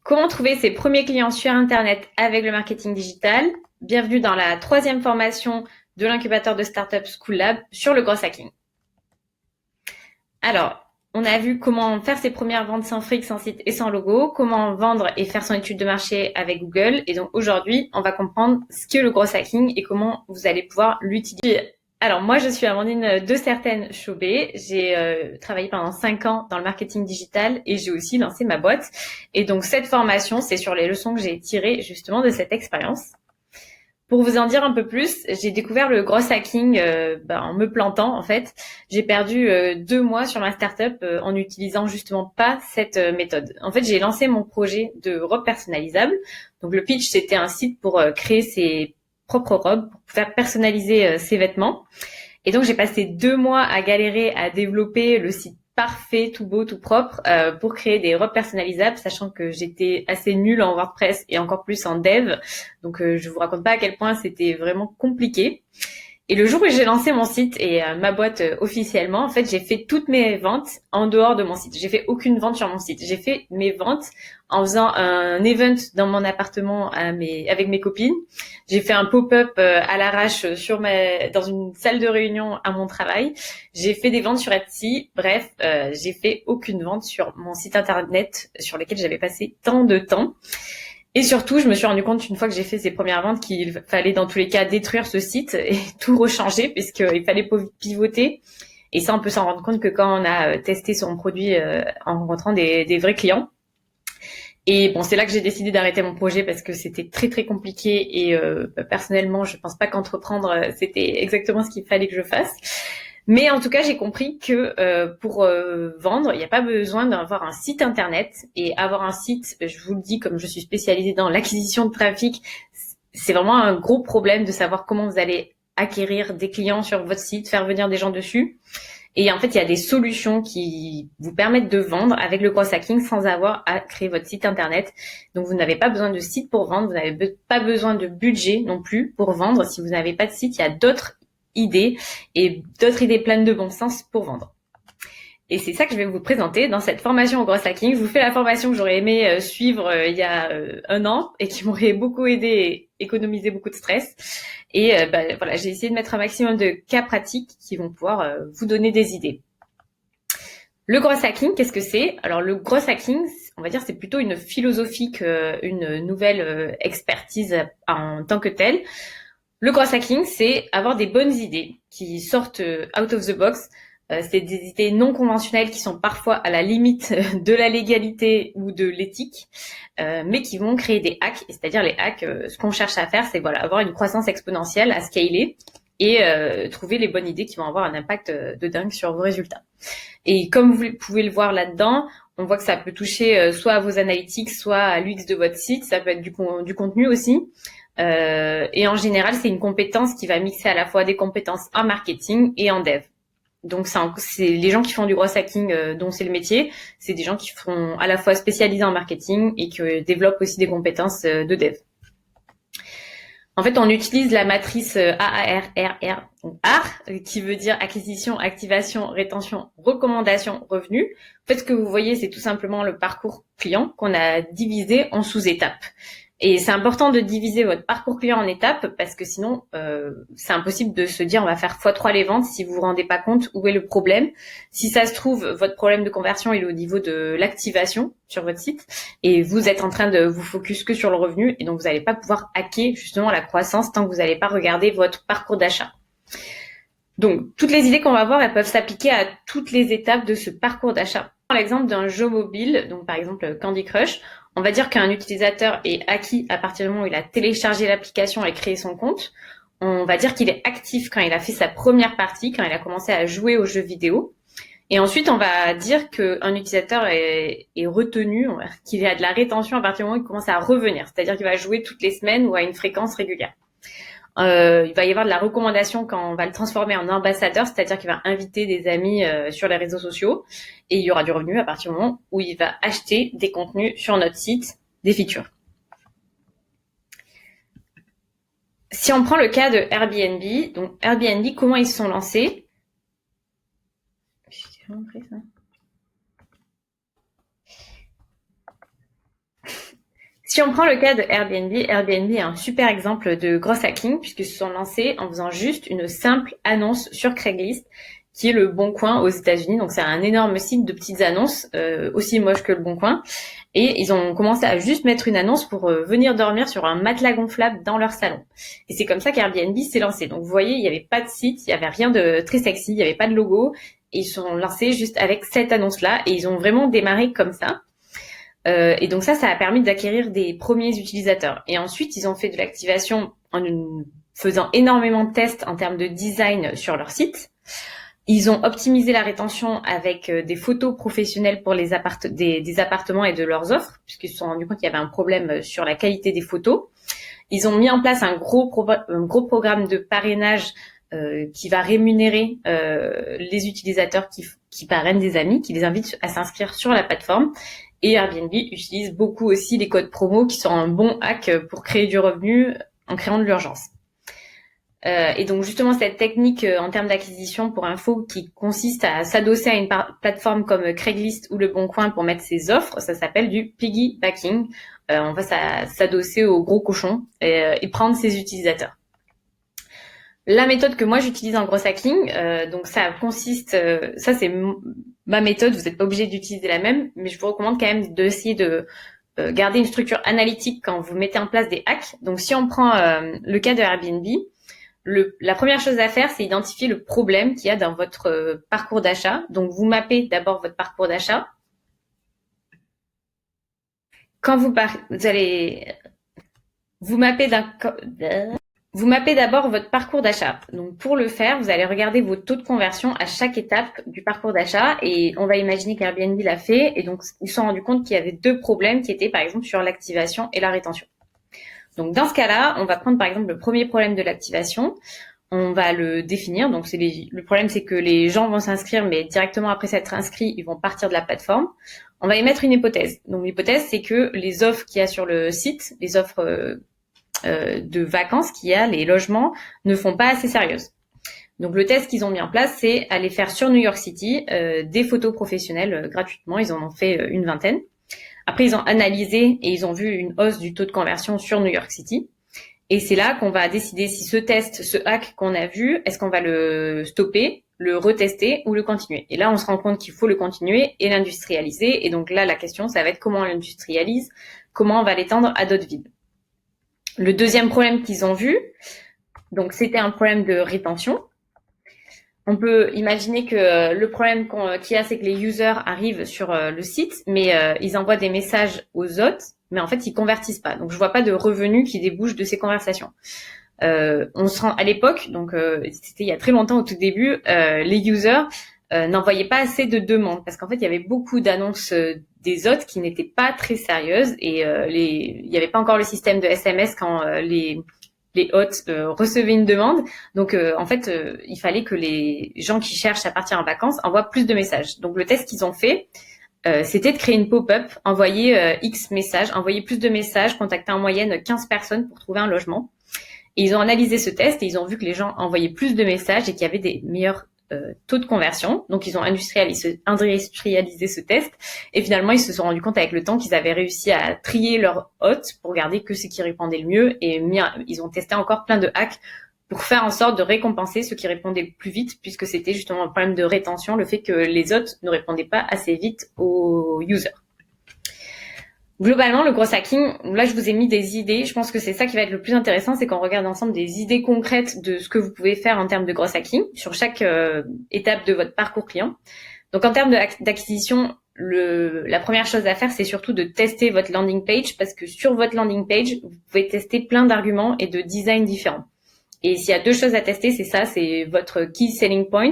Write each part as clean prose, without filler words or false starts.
Comment trouver ses premiers clients sur Internet avec le marketing digital? Bienvenue dans la 3e formation de l'incubateur de Startup School Lab sur le growth hacking. Alors, on a vu comment faire ses premières ventes sans fric, sans site et sans logo, comment vendre et faire son étude de marché avec Google. Et donc aujourd'hui, on va comprendre ce qu'est le growth hacking et comment vous allez pouvoir l'utiliser. Alors moi, je suis Amandine de Certaines Chauvet. J'ai travaillé pendant 5 ans dans le marketing digital et j'ai aussi lancé ma boîte. Et donc cette formation, c'est sur les leçons que j'ai tirées justement de cette expérience. Pour vous en dire un peu plus, j'ai découvert le growth hacking en me plantant en fait. J'ai perdu 2 mois sur ma startup en n'utilisant justement pas cette méthode. En fait, j'ai lancé mon projet de robe personnalisable. Donc le pitch, c'était un site pour créer ses propres robes, pour faire personnaliser ses vêtements. Et donc j'ai passé 2 mois à galérer à développer le site parfait, tout beau, tout propre, pour créer des robes personnalisables, sachant que j'étais assez nulle en WordPress et encore plus en dev. Donc je vous raconte pas à quel point c'était vraiment compliqué. Et le jour où j'ai lancé mon site et ma boîte officiellement, en fait, j'ai fait toutes mes ventes en dehors de mon site. J'ai fait aucune vente sur mon site. J'ai fait mes ventes en faisant un event dans mon appartement avec mes copines. J'ai fait un pop-up à l'arrache dans une salle de réunion à mon travail. J'ai fait des ventes sur Etsy. Bref, j'ai fait aucune vente sur mon site internet sur lequel j'avais passé tant de temps. Et surtout, je me suis rendu compte une fois que j'ai fait ces premières ventes qu'il fallait dans tous les cas détruire ce site et tout rechanger puisqu'il fallait pivoter. Et ça, on peut s'en rendre compte que quand on a testé son produit en rencontrant des vrais clients. Et bon, c'est là que j'ai décidé d'arrêter mon projet parce que c'était très très compliqué et personnellement, je pense pas qu'entreprendre c'était exactement ce qu'il fallait que je fasse. Mais en tout cas, j'ai compris que pour vendre, il n'y a pas besoin d'avoir un site internet. Et avoir un site, je vous le dis, comme je suis spécialisée dans l'acquisition de trafic, c'est vraiment un gros problème de savoir comment vous allez acquérir des clients sur votre site, faire venir des gens dessus. Et en fait, il y a des solutions qui vous permettent de vendre avec le growth hacking sans avoir à créer votre site internet. Donc, vous n'avez pas besoin de site pour vendre. Vous n'avez pas besoin de budget non plus pour vendre. Si vous n'avez pas de site, il y a d'autres idées et d'autres idées pleines de bon sens pour vendre. Et c'est ça que je vais vous présenter dans cette formation au growth hacking. Je vous fais la formation que j'aurais aimé suivre il y a 1 an et qui m'aurait beaucoup aidé et économisé beaucoup de stress. Et voilà, j'ai essayé de mettre un maximum de cas pratiques qui vont pouvoir vous donner des idées. Le growth hacking, qu'est-ce que c'est? Alors le growth hacking, on va dire, c'est plutôt une philosophie qu'une nouvelle expertise en tant que telle. Le growth hacking, c'est avoir des bonnes idées qui sortent out of the box. C'est des idées non conventionnelles qui sont parfois à la limite de la légalité ou de l'éthique, mais qui vont créer des hacks. C'est-à-dire les hacks, ce qu'on cherche à faire, c'est voilà, avoir une croissance exponentielle, à scaler et trouver les bonnes idées qui vont avoir un impact de dingue sur vos résultats. Et comme vous pouvez le voir là-dedans, on voit que ça peut toucher soit à vos analytics, soit à l'UX de votre site. Ça peut être du contenu aussi. Et en général, c'est une compétence qui va mixer à la fois des compétences en marketing et en dev. Donc c'est les gens qui font du growth hacking dont c'est le métier, c'est des gens qui sont à la fois spécialisés en marketing et qui développent aussi des compétences de dev. En fait, on utilise la matrice AARRR, qui veut dire acquisition, activation, rétention, recommandation, revenu. En fait, ce que vous voyez, c'est tout simplement le parcours client qu'on a divisé en sous-étapes. Et c'est important de diviser votre parcours client en étapes parce que sinon, c'est impossible de se dire on va faire x3 les ventes si vous vous rendez pas compte où est le problème. Si ça se trouve, votre problème de conversion il est au niveau de l'activation sur votre site et vous êtes en train de vous focus que sur le revenu et donc vous n'allez pas pouvoir hacker justement la croissance tant que vous n'allez pas regarder votre parcours d'achat. Donc, toutes les idées qu'on va voir, elles peuvent s'appliquer à toutes les étapes de ce parcours d'achat. Dans l'exemple d'un jeu mobile, donc par exemple Candy Crush, on va dire qu'un utilisateur est acquis à partir du moment où il a téléchargé l'application et créé son compte. On va dire qu'il est actif quand il a fait sa première partie, quand il a commencé à jouer aux jeux vidéo. Et ensuite, on va dire qu'un utilisateur est retenu, qu'il a de la rétention à partir du moment où il commence à revenir. C'est-à-dire qu'il va jouer toutes les semaines ou à une fréquence régulière. Il va y avoir de la recommandation quand on va le transformer en ambassadeur, c'est-à-dire qu'il va inviter des amis sur les réseaux sociaux et il y aura du revenu à partir du moment où il va acheter des contenus sur notre site, des features. Si on prend le cas de Airbnb, donc Airbnb, comment ils se sont lancés? Si on prend le cas de Airbnb, Airbnb est un super exemple de gros hacking puisqu'ils se sont lancés en faisant juste une simple annonce sur Craigslist, qui est le Bon Coin aux États-Unis. Donc c'est un énorme site de petites annonces, aussi moche que le Bon Coin. Et ils ont commencé à juste mettre une annonce pour venir dormir sur un matelas gonflable dans leur salon. Et c'est comme ça qu'Airbnb s'est lancé. Donc vous voyez, il n'y avait pas de site, il n'y avait rien de très sexy, il n'y avait pas de logo. Et ils se sont lancés juste avec cette annonce-là et ils ont vraiment démarré comme ça. Et donc ça a permis d'acquérir des premiers utilisateurs. Et ensuite, ils ont fait de l'activation en faisant énormément de tests en termes de design sur leur site. Ils ont optimisé la rétention avec des photos professionnelles pour les des appartements et de leurs offres, puisqu'ils se sont rendus compte qu'il y avait un problème sur la qualité des photos. Ils ont mis en place un gros programme de parrainage qui va rémunérer les utilisateurs qui parrainent des amis, qui les invitent à s'inscrire sur la plateforme. Et Airbnb utilise beaucoup aussi les codes promo qui sont un bon hack pour créer du revenu en créant de l'urgence. Et donc justement cette technique en termes d'acquisition pour info qui consiste à s'adosser à une plateforme comme Craigslist ou Le Bon Coin pour mettre ses offres, ça s'appelle du piggybacking. On va s'adosser au gros cochon et prendre ses utilisateurs. La méthode que moi j'utilise en gros hacking, donc ça consiste, ça c'est ma méthode, vous n'êtes pas obligé d'utiliser la même, mais je vous recommande quand même d'essayer de garder une structure analytique quand vous mettez en place des hacks. Donc si on prend le cas de Airbnb, la première chose à faire, c'est identifier le problème qu'il y a dans votre parcours d'achat. Donc vous mappez d'abord votre parcours d'achat. Quand vous allez vous mappez d'abord votre parcours d'achat. Donc pour le faire, vous allez regarder vos taux de conversion à chaque étape du parcours d'achat et on va imaginer qu'Airbnb l'a fait et donc ils se sont rendus compte qu'il y avait deux problèmes qui étaient par exemple sur l'activation et la rétention. Donc dans ce cas-là, on va prendre par exemple le premier problème de l'activation, on va le définir. Donc le problème c'est que les gens vont s'inscrire mais directement après s'être inscrits, ils vont partir de la plateforme. On va émettre une hypothèse. Donc l'hypothèse c'est que les offres qu'il y a sur le site, les offres de vacances qu'il y a, les logements, ne font pas assez sérieuses. Donc le test qu'ils ont mis en place, c'est aller faire sur New York City des photos professionnelles gratuitement. Ils en ont fait une vingtaine. Après, ils ont analysé et ils ont vu une hausse du taux de conversion sur New York City. Et c'est là qu'on va décider si ce test, ce hack qu'on a vu, est-ce qu'on va le stopper, le retester ou le continuer. Et là, on se rend compte qu'il faut le continuer et l'industrialiser. Et donc là, la question, ça va être comment on l'industrialise, comment on va l'étendre à d'autres villes. Le deuxième problème qu'ils ont vu, donc c'était un problème de rétention. On peut imaginer que le problème qu'il y a, c'est que les users arrivent sur le site, mais ils envoient des messages aux hôtes, mais en fait, ils convertissent pas. Donc, je vois pas de revenus qui débouchent de ces conversations. On se rend à l'époque, donc c'était il y a très longtemps au tout début, les users n'envoyaient pas assez de demandes parce qu'en fait, il y avait beaucoup d'annonces des hôtes qui n'étaient pas très sérieuses et il n'y avait pas encore le système de SMS quand les hôtes recevaient une demande. Donc, en fait, il fallait que les gens qui cherchent à partir en vacances envoient plus de messages. Donc, le test qu'ils ont fait, c'était de créer une pop-up, envoyer X messages, envoyer plus de messages, contacter en moyenne 15 personnes pour trouver un logement. Et ils ont analysé ce test et ils ont vu que les gens envoyaient plus de messages et qu'il y avait des meilleurs taux de conversion. Donc, ils ont industrialisé ce test. Et finalement, ils se sont rendus compte avec le temps qu'ils avaient réussi à trier leurs hôtes pour garder que ceux qui répondaient le mieux. Et ils ont testé encore plein de hacks pour faire en sorte de récompenser ceux qui répondaient le plus vite, puisque c'était justement un problème de rétention, le fait que les hôtes ne répondaient pas assez vite aux users. Globalement, le gros hacking, là, je vous ai mis des idées. Je pense que c'est ça qui va être le plus intéressant, c'est qu'on regarde ensemble des idées concrètes de ce que vous pouvez faire en termes de gros hacking sur chaque étape de votre parcours client. Donc, en termes d'acquisition, la première chose à faire, c'est surtout de tester votre landing page parce que sur votre landing page, vous pouvez tester plein d'arguments et de designs différents. Et s'il y a deux choses à tester, c'est ça, c'est votre key selling point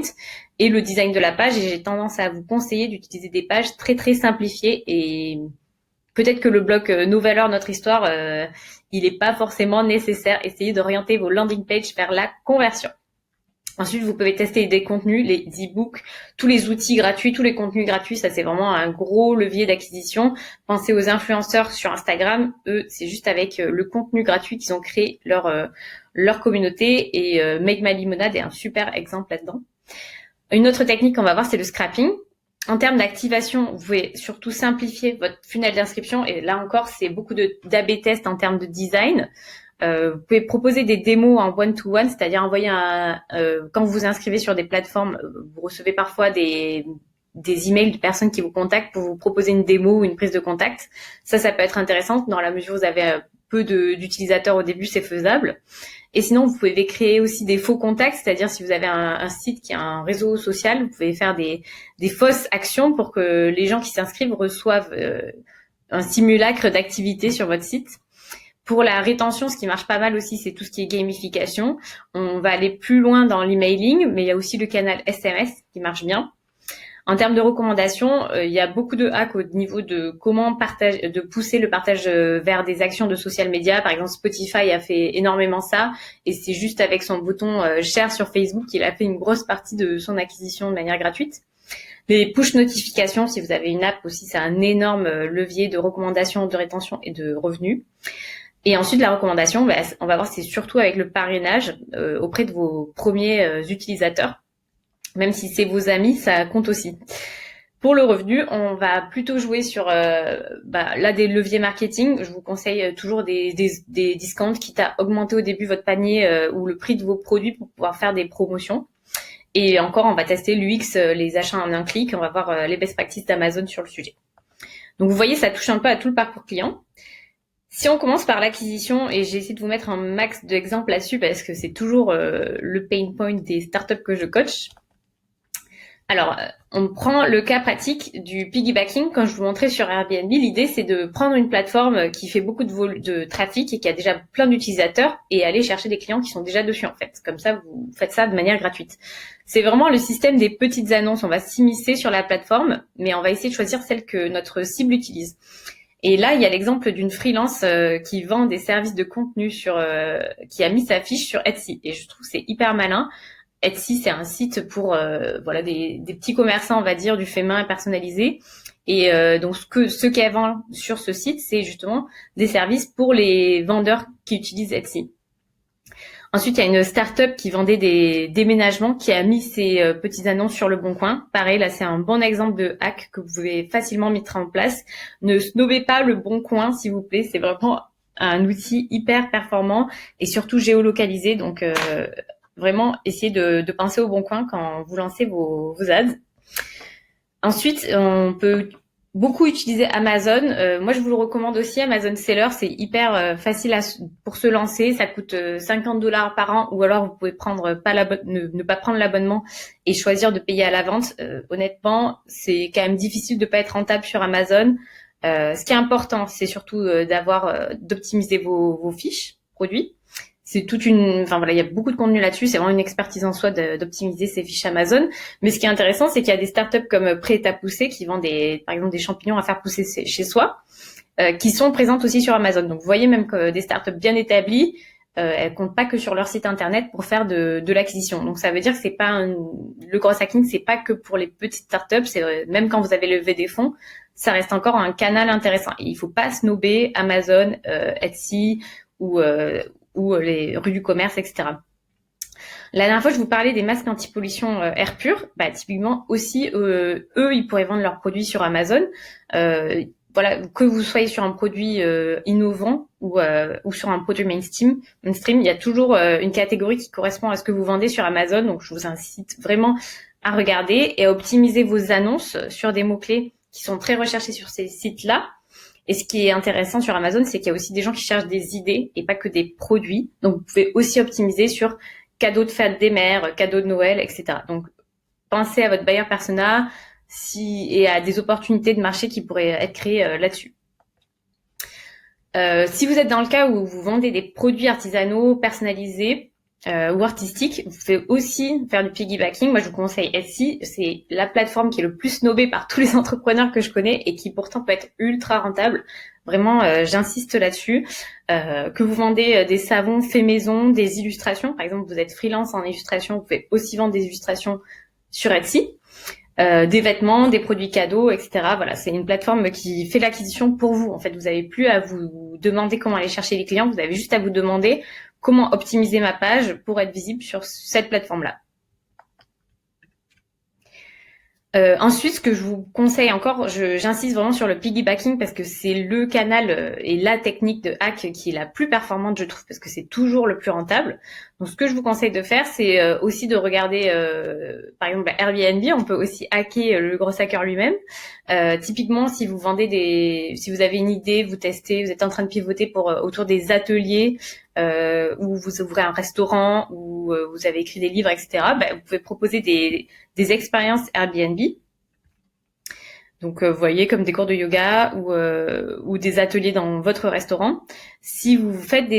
et le design de la page. Et j'ai tendance à vous conseiller d'utiliser des pages très, très simplifiées et peut-être que le bloc Nos valeurs, notre histoire, il n'est pas forcément nécessaire. Essayez d'orienter vos landing pages vers la conversion. Ensuite, vous pouvez tester des contenus, les e-books, tous les outils gratuits, tous les contenus gratuits. Ça, c'est vraiment un gros levier d'acquisition. Pensez aux influenceurs sur Instagram. Eux, c'est juste avec le contenu gratuit qu'ils ont créé leur communauté. Et Make My Limonade est un super exemple là-dedans. Une autre technique qu'on va voir, c'est le scrapping. En termes d'activation, vous pouvez surtout simplifier votre funnel d'inscription. Et là encore, c'est beaucoup d'A/B tests en termes de design. Vous pouvez proposer des démos en one-to-one, c'est-à-dire envoyer quand vous vous inscrivez sur des plateformes, vous recevez parfois des emails de personnes qui vous contactent pour vous proposer une démo ou une prise de contact. Ça peut être intéressant. Dans la mesure où vous avez peu d'utilisateurs au début, c'est faisable. Et sinon, vous pouvez créer aussi des faux contacts, c'est-à-dire si vous avez un site qui a un réseau social, vous pouvez faire des fausses actions pour que les gens qui s'inscrivent reçoivent un simulacre d'activité sur votre site. Pour la rétention, ce qui marche pas mal aussi, c'est tout ce qui est gamification. On va aller plus loin dans l'emailing, mais il y a aussi le canal SMS qui marche bien. En termes de recommandations, il y a beaucoup de hacks au niveau de comment de pousser le partage vers des actions de social media. Par exemple, Spotify a fait énormément ça, et c'est juste avec son bouton share sur Facebook qu'il a fait une grosse partie de son acquisition de manière gratuite. Les push notifications, si vous avez une app aussi, c'est un énorme levier de recommandation, de rétention et de revenus. Et ensuite, la recommandation, on va voir, c'est surtout avec le parrainage auprès de vos premiers utilisateurs. Même si c'est vos amis, ça compte aussi. Pour le revenu, on va plutôt jouer sur là des leviers marketing. Je vous conseille toujours des discounts, quitte à augmenter au début votre panier ou le prix de vos produits pour pouvoir faire des promotions. Et encore, on va tester l'UX, les achats en un clic. On va voir les best practices d'Amazon sur le sujet. Donc vous voyez, ça touche un peu à tout le parcours client. Si on commence par l'acquisition, et j'ai essayé de vous mettre un max d'exemples là-dessus parce que c'est toujours le pain point des startups que je coach. Alors, on prend le cas pratique du piggybacking. Quand je vous montrais sur Airbnb, l'idée, c'est de prendre une plateforme qui fait beaucoup de trafic et qui a déjà plein d'utilisateurs et aller chercher des clients qui sont déjà dessus, en fait. Comme ça, vous faites ça de manière gratuite. C'est vraiment le système des petites annonces. On va s'immiscer sur la plateforme, mais on va essayer de choisir celle que notre cible utilise. Et là, il y a l'exemple d'une freelance qui vend des services de contenu qui a mis sa fiche sur Etsy. Et je trouve que c'est hyper malin. Etsy, c'est un site pour des petits commerçants, on va dire, du fait main personnalisé. Et donc ce qu'elle vend sur ce site, c'est justement des services pour les vendeurs qui utilisent Etsy. Ensuite, il y a une start-up qui vendait des déménagements qui a mis ses petites annonces sur le Bon Coin. Pareil, là, c'est un bon exemple de hack que vous pouvez facilement mettre en place. Ne snobez pas le Bon Coin, s'il vous plaît. C'est vraiment un outil hyper performant et surtout géolocalisé. Donc, vraiment, essayez de penser au Bon Coin quand vous lancez vos ads. Ensuite, on peut beaucoup utiliser Amazon. Moi, je vous le recommande aussi. Amazon Seller, c'est hyper facile pour se lancer. Ça coûte $50 par an, ou alors vous pouvez ne pas prendre l'abonnement et choisir de payer à la vente. Honnêtement, c'est quand même difficile de pas être rentable sur Amazon. Ce qui est important, c'est surtout d'optimiser vos fiches produits. C'est il y a beaucoup de contenu là-dessus. C'est vraiment une expertise en soi d'optimiser ces fiches Amazon. Mais ce qui est intéressant, c'est qu'il y a des startups comme Prêt à pousser qui vendent par exemple des champignons à faire pousser chez soi, qui sont présentes aussi sur Amazon. Donc, vous voyez même que des startups bien établies, elles comptent pas que sur leur site internet pour faire de l'acquisition. Donc, ça veut dire que le gros hacking, c'est pas que pour les petites startups. C'est même quand vous avez levé des fonds, ça reste encore un canal intéressant. Et il faut pas snobber Amazon, Etsy ou les rues du commerce, etc. La dernière fois, je vous parlais des masques anti-pollution air pur. Typiquement aussi, eux, ils pourraient vendre leurs produits sur Amazon. Que vous soyez sur un produit innovant ou sur un produit mainstream, il y a toujours une catégorie qui correspond à ce que vous vendez sur Amazon. Donc, je vous incite vraiment à regarder et à optimiser vos annonces sur des mots-clés qui sont très recherchés sur ces sites-là. Et ce qui est intéressant sur Amazon, c'est qu'il y a aussi des gens qui cherchent des idées et pas que des produits. Donc, vous pouvez aussi optimiser sur cadeaux de fête des mères, cadeaux de Noël, etc. Donc, pensez à votre buyer persona et à des opportunités de marché qui pourraient être créées là-dessus. Si vous êtes dans le cas où vous vendez des produits artisanaux personnalisés ou artistiques, vous pouvez aussi faire du piggybacking. Moi, je vous conseille Etsy. C'est la plateforme qui est le plus snobée par tous les entrepreneurs que je connais et qui pourtant peut être ultra rentable. Vraiment, j'insiste là-dessus. Que vous vendez des savons faits maison, des illustrations. Par exemple, vous êtes freelance en illustration, vous pouvez aussi vendre des illustrations sur Etsy. Des vêtements, des produits cadeaux, etc. Voilà, c'est une plateforme qui fait l'acquisition pour vous. En fait, vous n'avez plus à vous demander comment aller chercher les clients. Vous avez juste à vous demander comment optimiser ma page pour être visible sur cette plateforme-là. Ensuite, ce que je vous conseille encore, j'insiste vraiment sur le piggybacking parce que c'est le canal et la technique de hack qui est la plus performante, je trouve, parce que c'est toujours le plus rentable. Donc, ce que je vous conseille de faire, c'est aussi de regarder, par exemple, Airbnb. On peut aussi hacker le gros hacker lui-même. Typiquement, si vous si vous avez une idée, vous testez, vous êtes en train de pivoter pour autour des ateliers, où vous ouvrez un restaurant, où vous avez écrit des livres, etc. Vous pouvez proposer des expériences Airbnb. Donc, vous voyez, comme des cours de yoga ou des ateliers dans votre restaurant. Si vous faites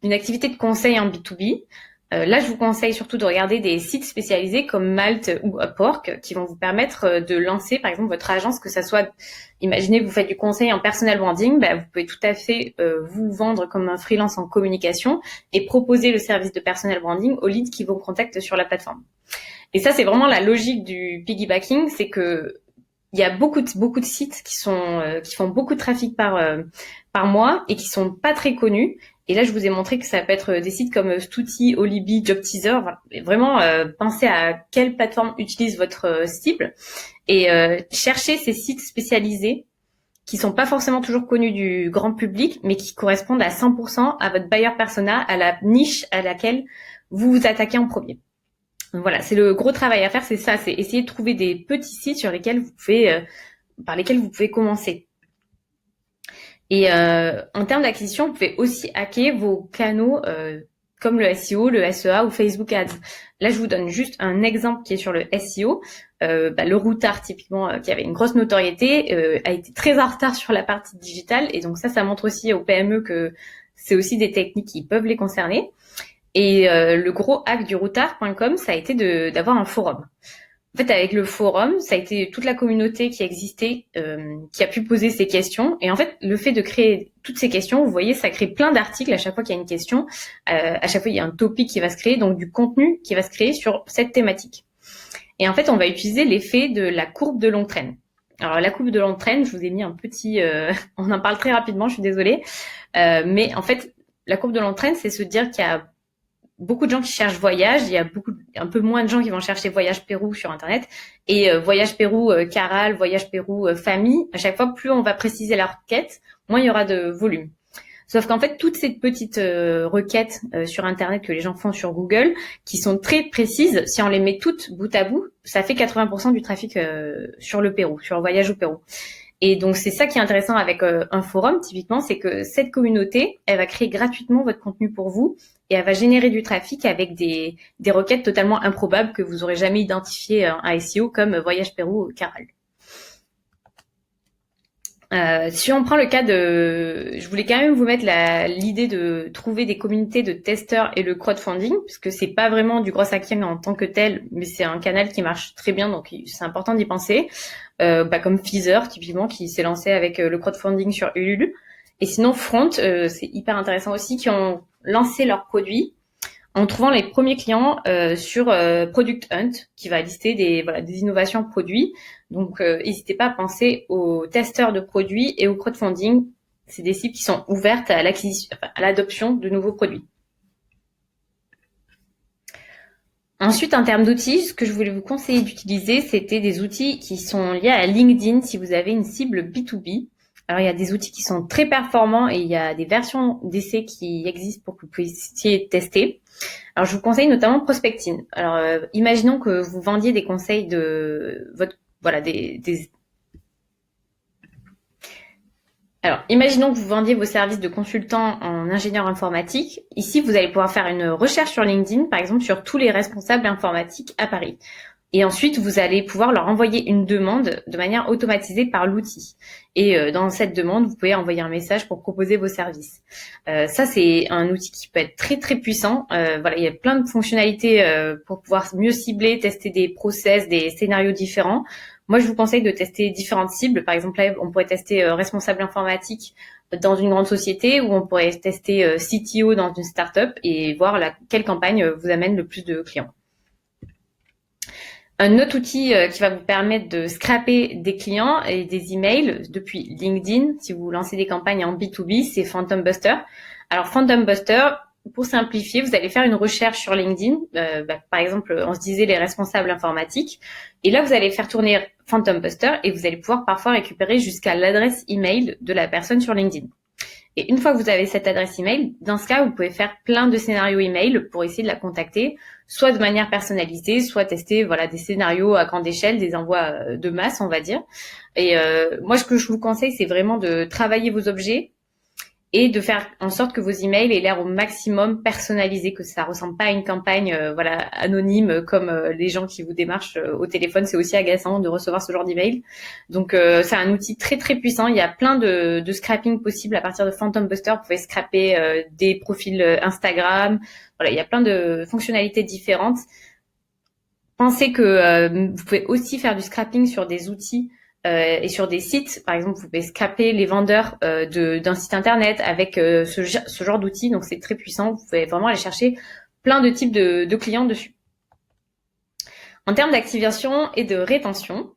une activité de conseil en B2B, là, je vous conseille surtout de regarder des sites spécialisés comme Malte ou Upwork qui vont vous permettre de lancer, par exemple, votre agence, que ça soit, imaginez, vous faites du conseil en personal branding, vous pouvez tout à fait vous vendre comme un freelance en communication et proposer le service de personal branding aux leads qui vous contactent sur la plateforme. Et ça, c'est vraiment la logique du piggybacking, c'est que il y a beaucoup de sites qui font beaucoup de trafic par mois et qui sont pas très connus. Et là, je vous ai montré que ça peut être des sites comme Stuti, Olibi, Job Teaser. Voilà. Vraiment, pensez à quelle plateforme utilise votre cible et cherchez ces sites spécialisés qui sont pas forcément toujours connus du grand public, mais qui correspondent à 100% à votre buyer persona, à la niche à laquelle vous vous attaquez en premier. Donc voilà, c'est le gros travail à faire, c'est ça, c'est essayer de trouver des petits sites sur lesquels par lesquels vous pouvez commencer. Et en termes d'acquisition, vous pouvez aussi hacker vos canaux comme le SEO, le SEA ou Facebook Ads. Là, je vous donne juste un exemple qui est sur le SEO. Le Routard, typiquement, qui avait une grosse notoriété, a été très en retard sur la partie digitale. Et donc ça montre aussi aux PME que c'est aussi des techniques qui peuvent les concerner. Et le gros hack du routard.com, ça a été d'avoir un forum. En fait, avec le forum, ça a été toute la communauté qui existait, qui a pu poser ces questions. Et en fait, le fait de créer toutes ces questions, vous voyez, ça crée plein d'articles à chaque fois qu'il y a une question. À chaque fois, il y a un topic qui va se créer, donc du contenu qui va se créer sur cette thématique. Et en fait, on va utiliser l'effet de la courbe de longue traîne. Alors, la courbe de longue traîne, je vous ai mis un petit... on en parle très rapidement, je suis désolée. Mais en fait, la courbe de longue traîne, c'est se dire qu'il y a beaucoup de gens qui cherchent voyage, il y a un peu moins de gens qui vont chercher voyage Pérou sur internet et voyage Pérou Caral, voyage Pérou famille. À chaque fois, plus on va préciser la requête, moins il y aura de volume. Sauf qu'en fait, toutes ces petites requêtes sur internet que les gens font sur Google, qui sont très précises, si on les met toutes bout à bout, ça fait 80% du trafic sur le Pérou, sur le voyage au Pérou. Et donc, c'est ça qui est intéressant avec un forum, typiquement, c'est que cette communauté, elle va créer gratuitement votre contenu pour vous et elle va générer du trafic avec des requêtes totalement improbables que vous aurez jamais identifiées en SEO comme Voyage Pérou ou Caral. Si on prend le cas je voulais quand même vous mettre l'idée de trouver des communautés de testeurs et le crowdfunding, puisque c'est pas vraiment du gros hacking en tant que tel, mais c'est un canal qui marche très bien, donc c'est important d'y penser. Comme Feezer, typiquement, qui s'est lancé avec le crowdfunding sur Ulule. Et sinon, Front, c'est hyper intéressant aussi, qui ont lancé leurs produits en trouvant les premiers clients sur Product Hunt, qui va lister des innovations produits. Donc, n'hésitez pas à penser aux testeurs de produits et au crowdfunding. C'est des cibles qui sont ouvertes à l'adoption de nouveaux produits. Ensuite, en termes d'outils, ce que je voulais vous conseiller d'utiliser, c'était des outils qui sont liés à LinkedIn si vous avez une cible B2B. Alors, il y a des outils qui sont très performants et il y a des versions d'essai qui existent pour que vous puissiez tester. Alors, je vous conseille notamment Prospecting. Alors, imaginons que vous vendiez des conseils Alors, imaginons que vous vendiez vos services de consultant en ingénieur informatique. Ici, vous allez pouvoir faire une recherche sur LinkedIn, par exemple, sur tous les responsables informatiques à Paris. Et ensuite, vous allez pouvoir leur envoyer une demande de manière automatisée par l'outil. Et dans cette demande, vous pouvez envoyer un message pour proposer vos services. Ça, c'est un outil qui peut être très, très puissant. Il y a plein de fonctionnalités pour pouvoir mieux cibler, tester des process, des scénarios différents. Moi, je vous conseille de tester différentes cibles. Par exemple, là, on pourrait tester responsable informatique dans une grande société ou on pourrait tester CTO dans une startup et voir quelle campagne vous amène le plus de clients. Un autre outil qui va vous permettre de scraper des clients et des emails depuis LinkedIn, si vous lancez des campagnes en B2B, c'est Phantom Buster. Alors Phantom Buster, pour simplifier, vous allez faire une recherche sur LinkedIn. Par exemple, on se disait les responsables informatiques. Et là, vous allez faire tourner Phantom Buster et vous allez pouvoir parfois récupérer jusqu'à l'adresse email de la personne sur LinkedIn. Et une fois que vous avez cette adresse email, dans ce cas, vous pouvez faire plein de scénarios email pour essayer de la contacter, soit de manière personnalisée, soit tester des scénarios à grande échelle, des envois de masse, on va dire. Et moi, ce que je vous conseille, c'est vraiment de travailler vos objets et de faire en sorte que vos emails aient l'air au maximum personnalisés, que ça ressemble pas à une campagne anonyme comme les gens qui vous démarchent au téléphone. C'est aussi agaçant de recevoir ce genre d'email. Donc c'est un outil très très puissant. Il y a plein de scrapping possibles à partir de Phantom Buster. Vous pouvez scraper des profils Instagram. Voilà, il y a plein de fonctionnalités différentes. Pensez que vous pouvez aussi faire du scrapping sur des outils et sur des sites. Par exemple, vous pouvez scraper les vendeurs d'un site internet avec ce genre d'outils. Donc, c'est très puissant. Vous pouvez vraiment aller chercher plein de types de clients dessus. En termes d'activation et de rétention,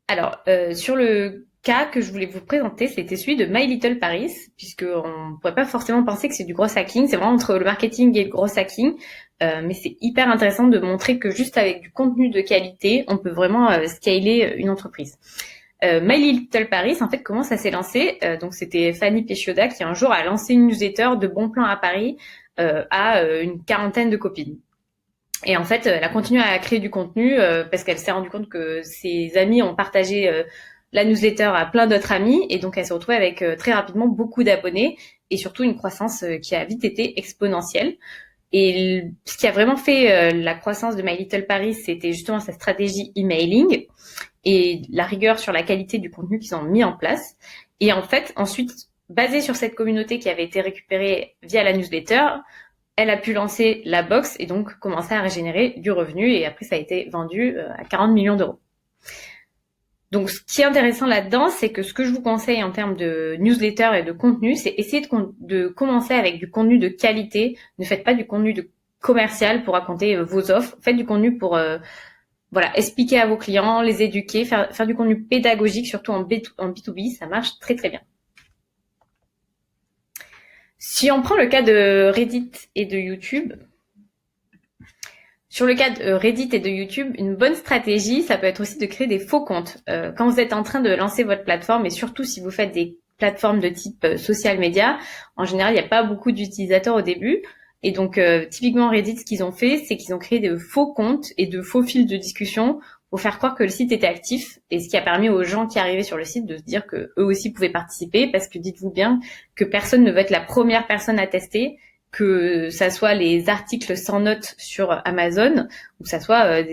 alors, sur le cas que je voulais vous présenter, c'était celui de My Little Paris, puisqu'on ne pourrait pas forcément penser que c'est du gros hacking. C'est vraiment entre le marketing et le gros hacking. Mais c'est hyper intéressant de montrer que juste avec du contenu de qualité, on peut vraiment scaler une entreprise. My Little Paris, en fait, comment ça s'est lancé? Donc, c'était Fanny Péchioda qui un jour a lancé une newsletter de bons plans à Paris à une quarantaine de copines. Et en fait, elle a continué à créer du contenu parce qu'elle s'est rendue compte que ses amis ont partagé la newsletter à plein d'autres amis. Et donc, elle s'est retrouvée avec très rapidement beaucoup d'abonnés et surtout une croissance qui a vite été exponentielle. Et ce qui a vraiment fait la croissance de My Little Paris, c'était justement sa stratégie emailing et la rigueur sur la qualité du contenu qu'ils ont mis en place. Et en fait, ensuite, basé sur cette communauté qui avait été récupérée via la newsletter, elle a pu lancer la box et donc commencer à régénérer du revenu. Et après, ça a été vendu à 40 millions d'euros. Donc, ce qui est intéressant là-dedans, c'est que ce que je vous conseille en termes de newsletter et de contenu, c'est essayer de commencer avec du contenu de qualité. Ne faites pas du contenu commercial pour raconter vos offres. Faites du contenu pour expliquer à vos clients, les éduquer, faire du contenu pédagogique, surtout en B2B. Ça marche très très bien. Si on prend le cas de Reddit et de YouTube, sur le cas de Reddit et de YouTube, une bonne stratégie, ça peut être aussi de créer des faux comptes. Quand vous êtes en train de lancer votre plateforme, et surtout si vous faites des plateformes de type social media, en général, il n'y a pas beaucoup d'utilisateurs au début. Et donc, typiquement Reddit, ce qu'ils ont fait, c'est qu'ils ont créé de faux comptes et de faux fils de discussion pour faire croire que le site était actif. Et ce qui a permis aux gens qui arrivaient sur le site de se dire que eux aussi pouvaient participer, parce que dites-vous bien que personne ne veut être la première personne à tester, que ça soit les articles sans notes sur Amazon ou que ça soit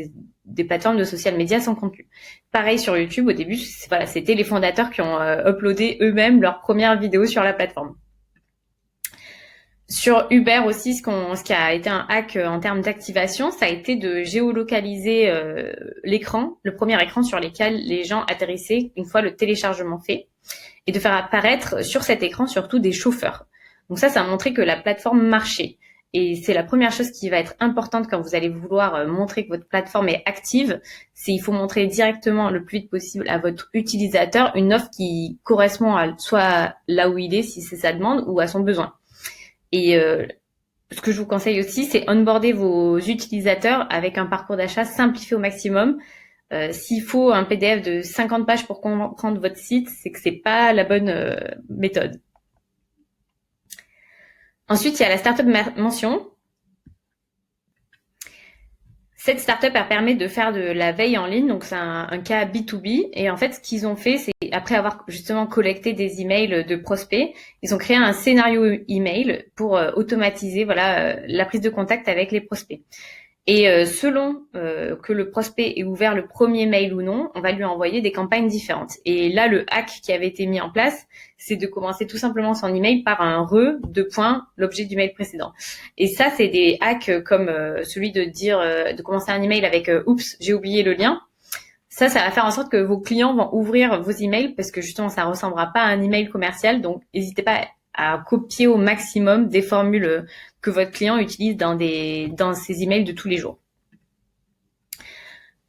des plateformes de social media sans contenu. Pareil sur YouTube, au début, c'était les fondateurs qui ont uploadé eux-mêmes leurs premières vidéos sur la plateforme. Sur Uber aussi, ce qui a été un hack en termes d'activation, ça a été de géolocaliser l'écran, le premier écran sur lequel les gens atterrissaient une fois le téléchargement fait, et de faire apparaître sur cet écran surtout des chauffeurs. Donc ça a montré que la plateforme marchait. Et c'est la première chose qui va être importante quand vous allez vouloir montrer que votre plateforme est active, c'est il faut montrer directement le plus vite possible à votre utilisateur une offre qui correspond à soit là où il est, si c'est sa demande, ou à son besoin. Et ce que je vous conseille aussi, c'est onboarder vos utilisateurs avec un parcours d'achat simplifié au maximum. S'il faut un PDF de 50 pages pour comprendre votre site, c'est que c'est pas la bonne méthode. Ensuite, il y a la startup mention. Cette startup, elle permet de faire de la veille en ligne, donc c'est un cas B2B. Et en fait, ce qu'ils ont fait, c'est après avoir justement collecté des emails de prospects, ils ont créé un scénario email pour automatiser la prise de contact avec les prospects. Et selon que le prospect ait ouvert le premier mail ou non, on va lui envoyer des campagnes différentes. Et là, le hack qui avait été mis en place, c'est de commencer tout simplement son email par un l'objet du mail précédent. Et ça, c'est des hacks comme celui de dire, de commencer un email avec oups, j'ai oublié le lien. Ça va faire en sorte que vos clients vont ouvrir vos emails parce que justement, ça ressemblera pas à un email commercial. Donc, n'hésitez pas à copier au maximum des formules que votre client utilise dans ses emails de tous les jours.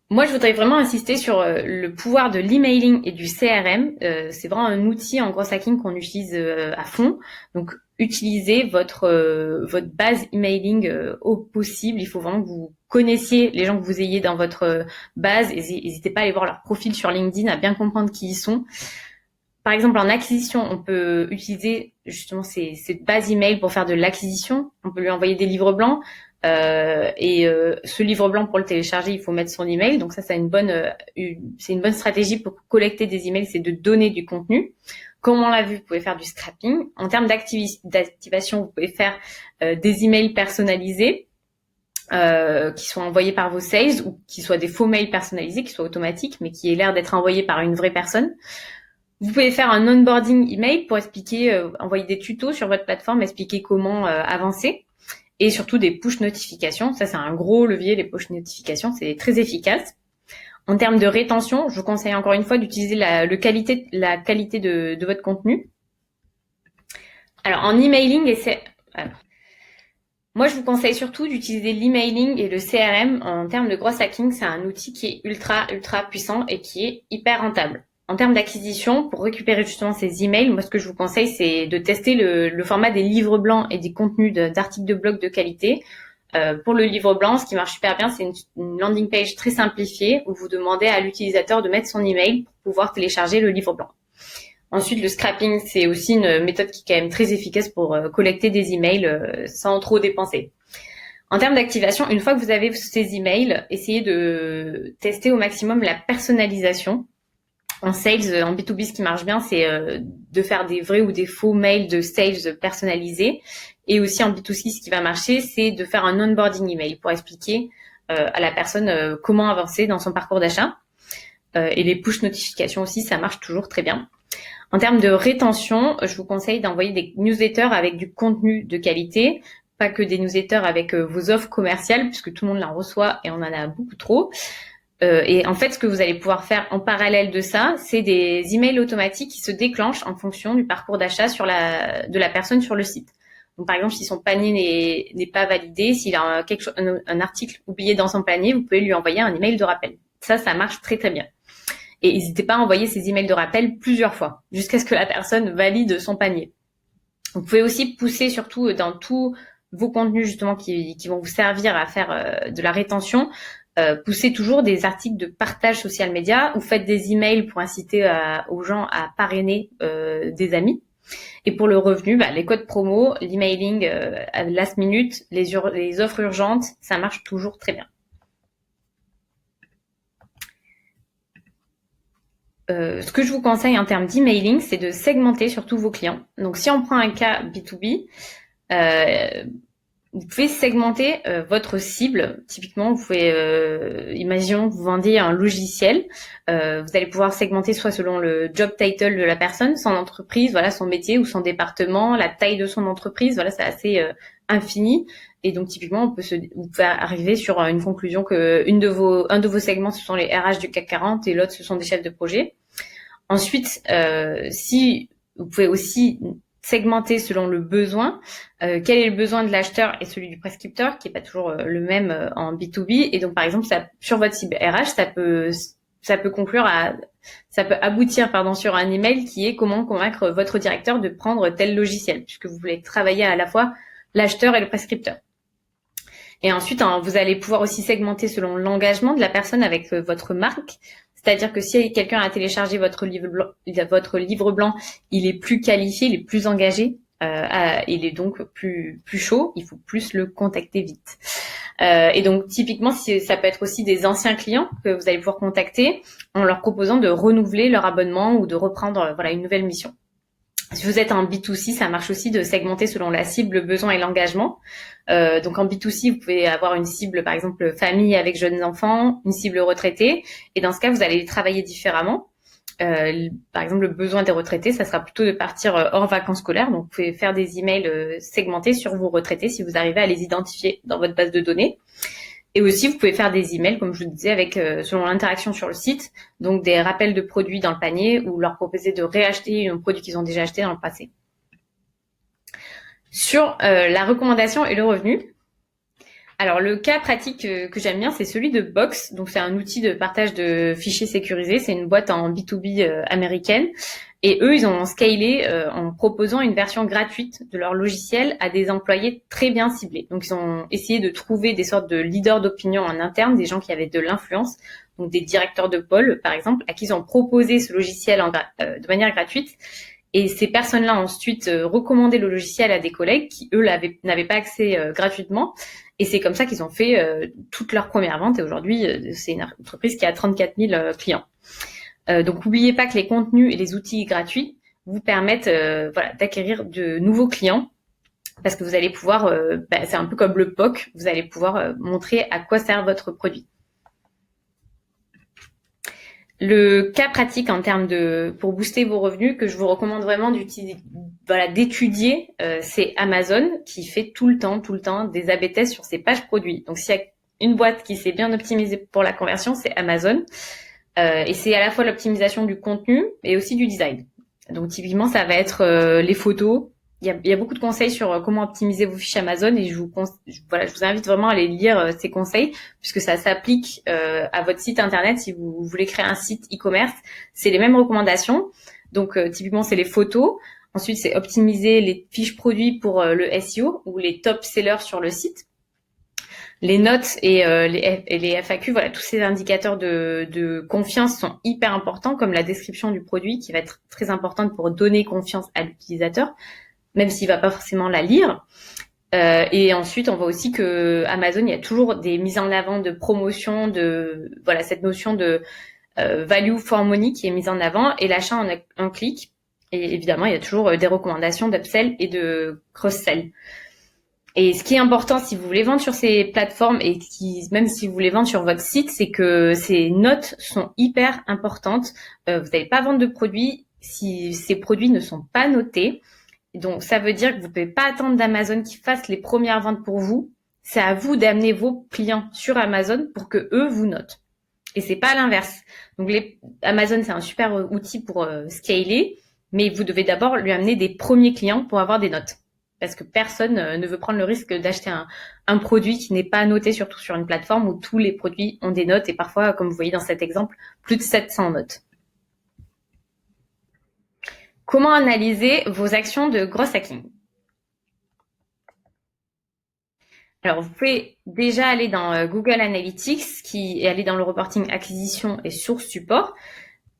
Moi, je voudrais vraiment insister sur le pouvoir de l'emailing et du CRM. C'est vraiment un outil en gros hacking qu'on utilise à fond. Donc, utiliser votre base emailing au possible. Il faut vraiment que vous connaissiez les gens que vous ayez dans votre base. N'hésitez pas à aller voir leur profil sur LinkedIn, à bien comprendre qui ils sont. Par exemple, en acquisition, on peut utiliser justement cette base email pour faire de l'acquisition. On peut lui envoyer des livres blancs. Ce livre blanc, pour le télécharger, il faut mettre son email. Donc ça, c'est une bonne stratégie pour collecter des emails, c'est de donner du contenu. Comme on l'a vu, vous pouvez faire du scrapping. En termes d'activation, vous pouvez faire des emails personnalisés qui sont envoyés par vos sales ou qui soient des faux mails personnalisés, qui soient automatiques, mais qui aient l'air d'être envoyés par une vraie personne. Vous pouvez faire un onboarding email pour expliquer, envoyer des tutos sur votre plateforme, expliquer comment avancer. Et surtout des push notifications. Ça, c'est un gros levier, les push notifications. C'est très efficace. En termes de rétention, je vous conseille encore une fois d'utiliser la qualité de votre contenu. Alors, en emailing, moi, je vous conseille surtout d'utiliser l'emailing et le CRM. En termes de gros hacking, c'est un outil qui est ultra puissant et qui est hyper rentable. En termes d'acquisition, pour récupérer justement ces emails, moi, ce que je vous conseille, c'est de tester le format des livres blancs et des contenus d'articles de blog de qualité. Pour le livre blanc, ce qui marche super bien, c'est une landing page très simplifiée où vous demandez à l'utilisateur de mettre son email pour pouvoir télécharger le livre blanc. Ensuite, le scrapping, c'est aussi une méthode qui est quand même très efficace pour collecter des emails sans trop dépenser. En termes d'activation, une fois que vous avez ces emails, essayez de tester au maximum la personnalisation. En sales, en B2B, ce qui marche bien, c'est de faire des vrais ou des faux mails de sales personnalisés. Et aussi en B2C, ce qui va marcher, c'est de faire un onboarding email pour expliquer à la personne comment avancer dans son parcours d'achat. Et les push notifications aussi, ça marche toujours très bien. En termes de rétention, je vous conseille d'envoyer des newsletters avec du contenu de qualité, pas que des newsletters avec vos offres commerciales, puisque tout le monde en reçoit et on en a beaucoup trop. Et en fait, ce que vous allez pouvoir faire en parallèle de ça, c'est des emails automatiques qui se déclenchent en fonction du parcours d'achat de la personne sur le site. Donc, par exemple, si son panier n'est pas validé, s'il a un article oublié dans son panier, vous pouvez lui envoyer un email de rappel. Ça marche très bien. Et n'hésitez pas à envoyer ces emails de rappel plusieurs fois, jusqu'à ce que la personne valide son panier. Vous pouvez aussi pousser surtout dans tous vos contenus justement qui vont vous servir à faire de la rétention. Poussez toujours des articles de partage social media ou faites des emails pour inciter aux gens à parrainer des amis. Et pour le revenu, les codes promo, l'emailing last minute, les offres urgentes, ça marche toujours très bien. Ce que je vous conseille en termes d'emailing, c'est de segmenter surtout vos clients. Donc si on prend un cas B2B, vous pouvez segmenter votre cible. Typiquement, vous pouvez, imaginons que vous vendiez un logiciel. Vous allez pouvoir segmenter soit selon le job title de la personne, son entreprise, voilà, son métier ou son département, la taille de son entreprise. Voilà, c'est assez infini. Et donc, typiquement, vous pouvez arriver sur une conclusion que un de vos segments, ce sont les RH du CAC 40 et l'autre, ce sont des chefs de projet. Ensuite, si vous pouvez aussi segmenter selon le besoin, quel est le besoin de l'acheteur et celui du prescripteur, qui est pas toujours le même en B2B. Et donc, par exemple, sur votre cible RH, ça peut aboutir sur un email qui est comment convaincre votre directeur de prendre tel logiciel, puisque vous voulez travailler à la fois l'acheteur et le prescripteur. Et ensuite, vous allez pouvoir aussi segmenter selon l'engagement de la personne avec votre marque. C'est-à-dire que si quelqu'un a téléchargé votre livre blanc, il est plus qualifié, il est plus engagé, il est donc plus chaud, il faut plus le contacter vite. Et donc typiquement, ça peut être aussi des anciens clients que vous allez pouvoir contacter en leur proposant de renouveler leur abonnement ou de reprendre une nouvelle mission. Si vous êtes en B2C, ça marche aussi de segmenter selon la cible, le besoin et l'engagement. Donc en B2C, vous pouvez avoir une cible, par exemple, famille avec jeunes enfants, une cible retraitée. Et dans ce cas, vous allez les travailler différemment. Par exemple, le besoin des retraités, ça sera plutôt de partir hors vacances scolaires. Donc vous pouvez faire des emails segmentés sur vos retraités si vous arrivez à les identifier dans votre base de données. Et aussi, vous pouvez faire des emails, comme je vous disais, avec selon l'interaction sur le site, donc des rappels de produits dans le panier ou leur proposer de réacheter un produit qu'ils ont déjà acheté dans le passé. Sur la recommandation et le revenu, alors le cas pratique que j'aime bien, c'est celui de Box. Donc c'est un outil de partage de fichiers sécurisés. C'est une boîte en B2B américaine. Et eux, ils ont scalé en proposant une version gratuite de leur logiciel à des employés très bien ciblés. Donc, ils ont essayé de trouver des sortes de leaders d'opinion en interne, des gens qui avaient de l'influence, donc des directeurs de pôle, par exemple, à qui ils ont proposé ce logiciel de manière gratuite. Et ces personnes-là ont ensuite recommandé le logiciel à des collègues qui, eux, n'avaient pas accès gratuitement. Et c'est comme ça qu'ils ont fait toute leur première vente. Et aujourd'hui, c'est une entreprise qui a 34 000 clients. Donc, n'oubliez pas que les contenus et les outils gratuits vous permettent d'acquérir de nouveaux clients parce que vous allez pouvoir, c'est un peu comme le POC, vous allez pouvoir montrer à quoi sert votre produit. Le cas pratique en termes pour booster vos revenus que je vous recommande vraiment d'étudier, c'est Amazon qui fait tout le temps des A/B tests sur ses pages produits. Donc s'il y a une boîte qui s'est bien optimisée pour la conversion, c'est Amazon. Et c'est à la fois l'optimisation du contenu et aussi du design. Donc typiquement, ça va être les photos. Il y a beaucoup de conseils sur comment optimiser vos fiches Amazon et je vous invite vraiment à aller lire ces conseils puisque ça s'applique à votre site internet si vous voulez créer un site e-commerce. C'est les mêmes recommandations. Donc typiquement, c'est les photos. Ensuite, c'est optimiser les fiches produits pour le SEO ou les top sellers sur le site. Les notes et les FAQ, voilà, tous ces indicateurs de confiance sont hyper importants, comme la description du produit qui va être très importante pour donner confiance à l'utilisateur, même s'il va pas forcément la lire. Et ensuite, on voit aussi que Amazon, il y a toujours des mises en avant de promotion, cette notion de value for money qui est mise en avant et l'achat en un clic. Et évidemment, il y a toujours des recommandations d'upsell et de cross-sell. Et ce qui est important si vous voulez vendre sur ces plateformes et même si vous voulez vendre sur votre site, c'est que ces notes sont hyper importantes. Vous n'allez pas vendre de produits si ces produits ne sont pas notés. Donc, ça veut dire que vous ne pouvez pas attendre d'Amazon qui fasse les premières ventes pour vous. C'est à vous d'amener vos clients sur Amazon pour que eux vous notent. Et c'est pas l'inverse. Donc, Amazon, c'est un super outil pour scaler, mais vous devez d'abord lui amener des premiers clients pour avoir des notes. Parce que personne ne veut prendre le risque d'acheter un produit qui n'est pas noté, surtout sur une plateforme où tous les produits ont des notes et parfois, comme vous voyez dans cet exemple, plus de 700 notes. Comment analyser vos actions de growth hacking? Alors, vous pouvez déjà aller dans Google Analytics et aller dans le reporting acquisition et source support.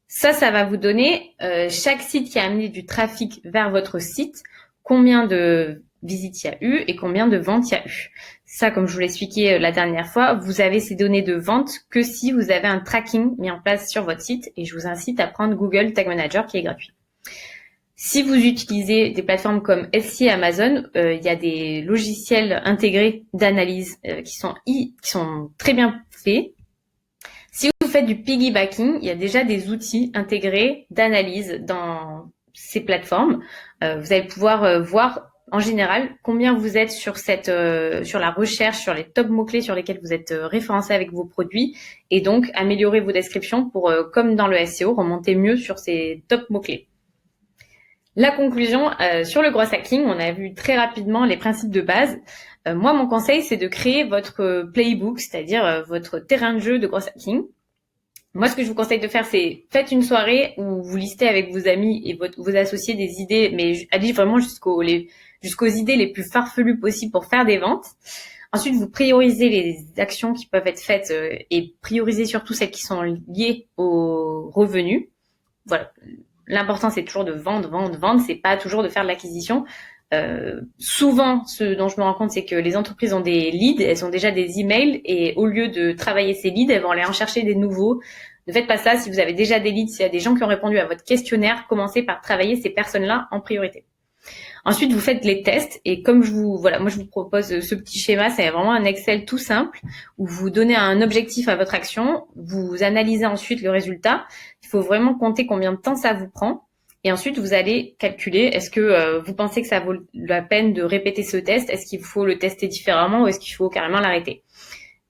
Ça va vous donner chaque site qui a amené du trafic vers votre site, combien de visites il y a eu et combien de ventes il y a eu. Ça, comme je vous l'ai expliqué la dernière fois, vous avez ces données de vente que si vous avez un tracking mis en place sur votre site et je vous incite à prendre Google Tag Manager qui est gratuit. Si vous utilisez des plateformes comme Etsy et Amazon, il y a des logiciels intégrés d'analyse qui sont très bien faits. Si vous faites du piggybacking, il y a déjà des outils intégrés d'analyse dans ces plateformes. Vous allez pouvoir voir en général combien vous êtes sur la recherche, sur les top mots-clés sur lesquels vous êtes référencé avec vos produits et donc améliorer vos descriptions pour, comme dans le SEO, remonter mieux sur ces top mots-clés. La conclusion, sur le growth hacking, on a vu très rapidement les principes de base. Moi, mon conseil, c'est de créer votre playbook, c'est-à-dire votre terrain de jeu de growth hacking. Moi, ce que je vous conseille de faire, c'est faites une soirée où vous listez avec vos amis et vos associés des idées, mais allez vraiment jusqu'aux idées les plus farfelues possibles pour faire des ventes. Ensuite, vous priorisez les actions qui peuvent être faites et priorisez surtout celles qui sont liées aux revenus. Voilà. L'important, c'est toujours de vendre. C'est pas toujours de faire de l'acquisition. Souvent, ce dont je me rends compte, c'est que les entreprises ont des leads, elles ont déjà des emails et au lieu de travailler ces leads, elles vont aller en chercher des nouveaux. Ne faites pas ça. Si vous avez déjà des leads, s'il y a des gens qui ont répondu à votre questionnaire, commencez par travailler ces personnes-là en priorité. Ensuite, vous faites les tests et comme moi je vous propose ce petit schéma, c'est vraiment un Excel tout simple où vous donnez un objectif à votre action, vous analysez ensuite le résultat. Il faut vraiment compter combien de temps ça vous prend et ensuite vous allez calculer est-ce que vous pensez que ça vaut la peine de répéter ce test, est-ce qu'il faut le tester différemment ou est-ce qu'il faut carrément l'arrêter.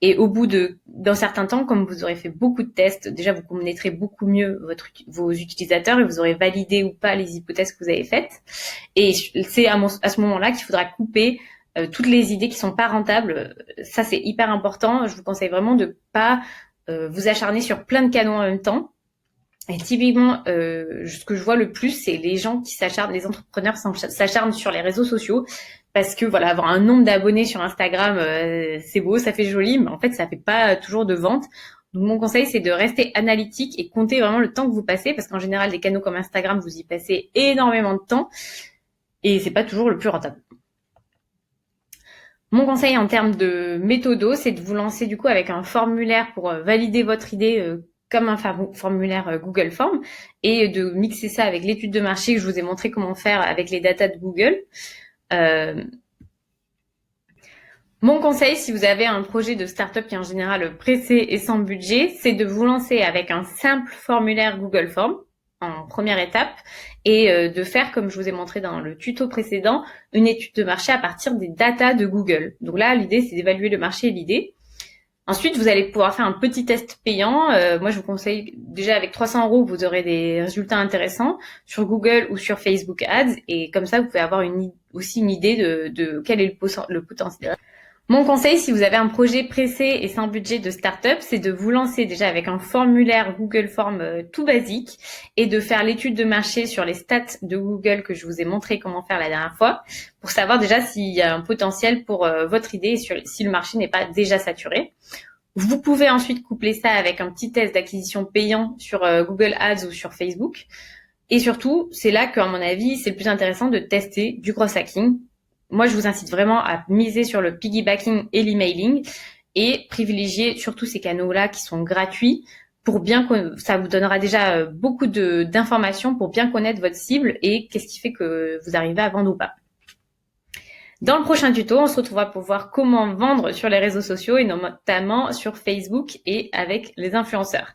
Et au bout d'un certain temps, comme vous aurez fait beaucoup de tests, déjà vous connaîtrez beaucoup mieux vos utilisateurs et vous aurez validé ou pas les hypothèses que vous avez faites. Et c'est à ce moment-là qu'il faudra couper toutes les idées qui sont pas rentables. Ça, c'est hyper important. Je vous conseille vraiment de pas vous acharner sur plein de canaux en même temps. Et typiquement, ce que je vois le plus, c'est les gens qui s'acharnent, les entrepreneurs s'acharnent sur les réseaux sociaux parce que voilà, avoir un nombre d'abonnés sur Instagram, c'est beau, ça fait joli, mais en fait, ça fait pas toujours de vente. Donc mon conseil, c'est de rester analytique et compter vraiment le temps que vous passez, parce qu'en général, des canaux comme Instagram, vous y passez énormément de temps et c'est pas toujours le plus rentable. Mon conseil en termes de méthodo, c'est de vous lancer du coup avec un formulaire pour valider votre idée comme un formulaire Google Form et de mixer ça avec l'étude de marché que je vous ai montré comment faire avec les datas de Google. Mon conseil, si vous avez un projet de start-up qui est en général pressé et sans budget, c'est de vous lancer avec un simple formulaire Google Form en première étape et de faire, comme je vous ai montré dans le tuto précédent, une étude de marché à partir des datas de Google. Donc là, l'idée, c'est d'évaluer le marché et l'idée. Ensuite, vous allez pouvoir faire un petit test payant. Moi, je vous conseille déjà avec 300 €, vous aurez des résultats intéressants sur Google ou sur Facebook Ads. Et comme ça, vous pouvez avoir aussi une idée de quel est le potentiel. Mon conseil, si vous avez un projet pressé et sans budget de start-up, c'est de vous lancer déjà avec un formulaire Google Form tout basique et de faire l'étude de marché sur les stats de Google que je vous ai montré comment faire la dernière fois pour savoir déjà s'il y a un potentiel pour votre idée et si le marché n'est pas déjà saturé. Vous pouvez ensuite coupler ça avec un petit test d'acquisition payant sur Google Ads ou sur Facebook. Et surtout, c'est là qu'à mon avis, c'est le plus intéressant de tester du cross hacking. Moi, je vous incite vraiment à miser sur le piggybacking et l'emailing et privilégier surtout ces canaux-là qui sont gratuits pour ça vous donnera déjà beaucoup d'informations pour bien connaître votre cible et qu'est-ce qui fait que vous arrivez à vendre ou pas. Dans le prochain tuto, on se retrouvera pour voir comment vendre sur les réseaux sociaux et notamment sur Facebook et avec les influenceurs.